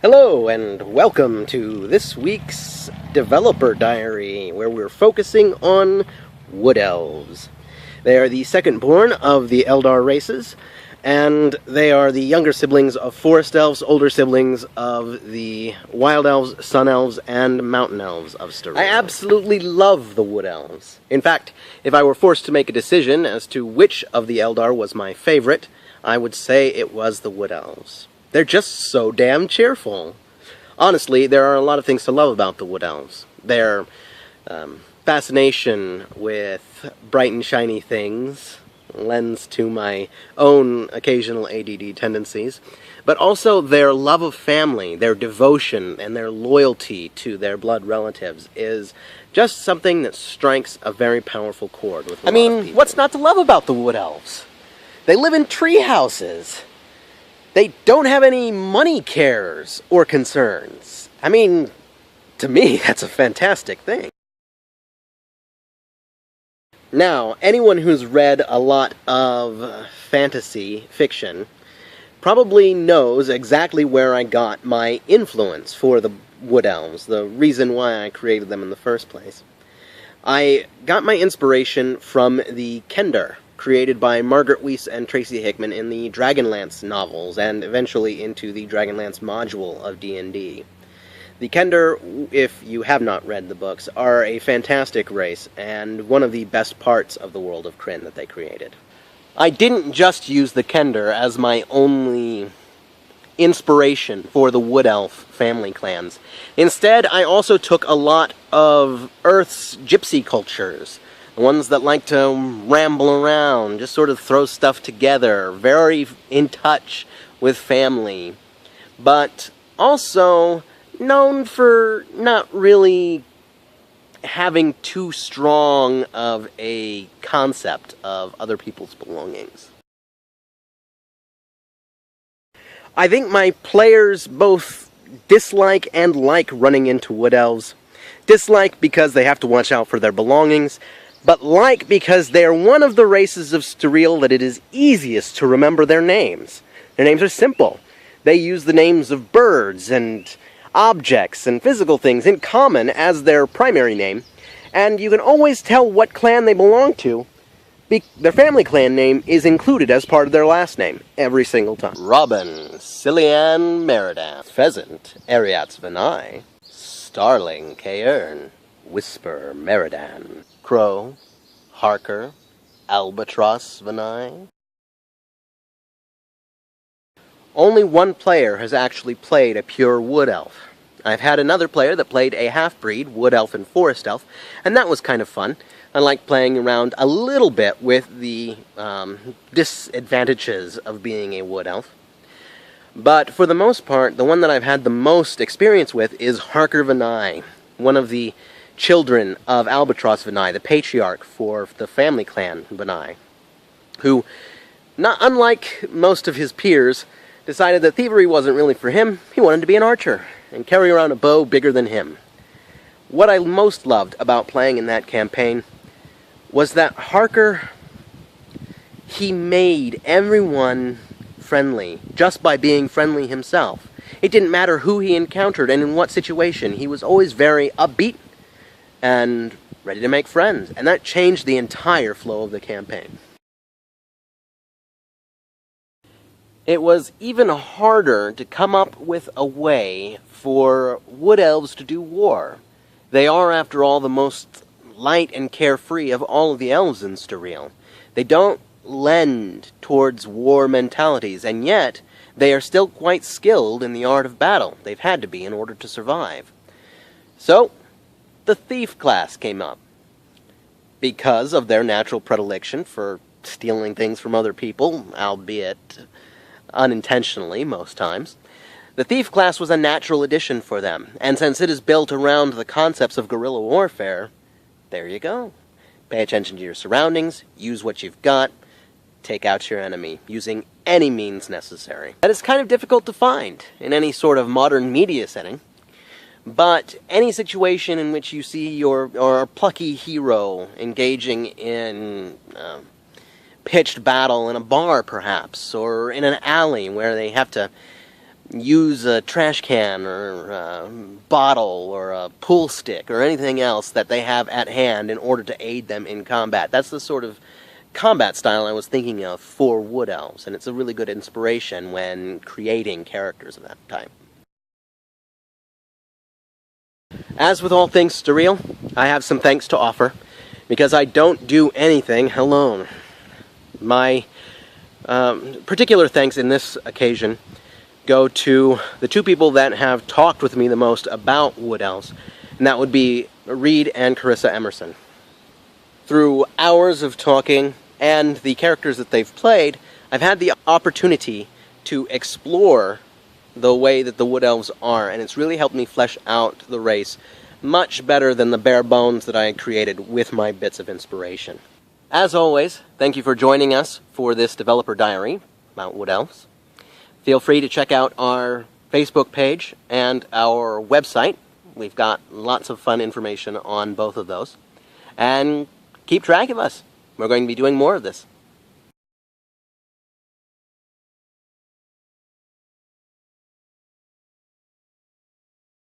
Hello and welcome to this week's Developer Diary, where we're focusing on Wood Elves. They are the second-born of the Eldar races, and they are the younger siblings of Forest Elves, older siblings of the Wild Elves, Sun Elves, and Mountain Elves of Styria. I absolutely love the Wood Elves. In fact, if I were forced to make a decision as to which of the Eldar was my favorite, I would say it was the Wood Elves. They're just so damn cheerful. Honestly, there are a lot of things to love about the Wood Elves. Their fascination with bright and shiny things lends to my own occasional ADD tendencies, but also their love of family, their devotion, and their loyalty to their blood relatives is just something that strikes a very powerful chord with a lot of people. What's not to love about the Wood Elves? They live in tree houses. They don't have any money cares or concerns. I mean, to me, that's a fantastic thing. Now, anyone who's read a lot of fantasy fiction probably knows exactly where I got my influence for the Wood Elves, the reason why I created them in the first place. I got my inspiration from the Kender, created by Margaret Weis and Tracy Hickman in the Dragonlance novels, and eventually into the Dragonlance module of D&D. The Kender, if you have not read the books, are a fantastic race, and one of the best parts of the world of Krynn that they created. I didn't just use the Kender as my only inspiration for the Wood Elf family clans. Instead, I also took a lot of Earth's gypsy cultures, the ones that like to ramble around, just sort of throw stuff together, very in touch with family, but also known for not really having too strong of a concept of other people's belongings. I think my players both dislike and like running into Wood Elves. Dislike because they have to watch out for their belongings, but like because they are one of the races of Styria that it is easiest to remember their names. Their names are simple. They use the names of birds and objects and physical things in common as their primary name, and you can always tell what clan they belong to. Their family clan name is included as part of their last name, every single time. Robin, Cillian Meridan, Pheasant, Ariats Vanai, Starling, Cairn, Whisper, Meridan, Crow, Harker, Albatross, Vanai. Only one player has actually played a pure Wood Elf. I've had another player that played a half-breed Wood Elf and Forest Elf, and that was kind of fun. I like playing around a little bit with the disadvantages of being a Wood Elf. But for the most part, the one that I've had the most experience with is Harker Vanai, one of the children of Albatross Vanai, the patriarch for the family clan Vanai, who, not unlike most of his peers, decided that thievery wasn't really for him. He wanted to be an archer and carry around a bow bigger than him. What I most loved about playing in that campaign was that Harker, he made everyone friendly just by being friendly himself. It didn't matter who he encountered and in what situation. He was always very upbeat and ready to make friends, and that changed the entire flow of the campaign. It was even harder to come up with a way for Wood Elves to do war. They are, after all, the most light and carefree of all of the elves in Styria. They don't lend towards war mentalities, and yet they are still quite skilled in the art of battle. They've had to be in order to survive. So, the Thief class came up. Because of their natural predilection for stealing things from other people, albeit unintentionally most times, the Thief class was a natural addition for them, and since it is built around the concepts of guerrilla warfare, there you go. Pay attention to your surroundings, use what you've got, take out your enemy, using any means necessary. That is kind of difficult to find in any sort of modern media setting, but any situation in which you see your plucky hero engaging in pitched battle in a bar, perhaps, or in an alley where they have to use a trash can or a bottle or a pool stick or anything else that they have at hand in order to aid them in combat. That's the sort of combat style I was thinking of for Wood Elves, and it's a really good inspiration when creating characters of that type. As with all things surreal, I have some thanks to offer, because I don't do anything alone. My particular thanks in this occasion go to the two people that have talked with me the most about Wood Elves, and that would be Reed and Carissa Emerson. Through hours of talking and the characters that they've played, I've had the opportunity to explore the way that the Wood Elves are, and it's really helped me flesh out the race much better than the bare bones that I had created with my bits of inspiration. As always, thank you for joining us for this developer diary about Wood Elves. Feel free to check out our Facebook page and our website. We've got lots of fun information on both of those. And keep track of us. We're going to be doing more of this.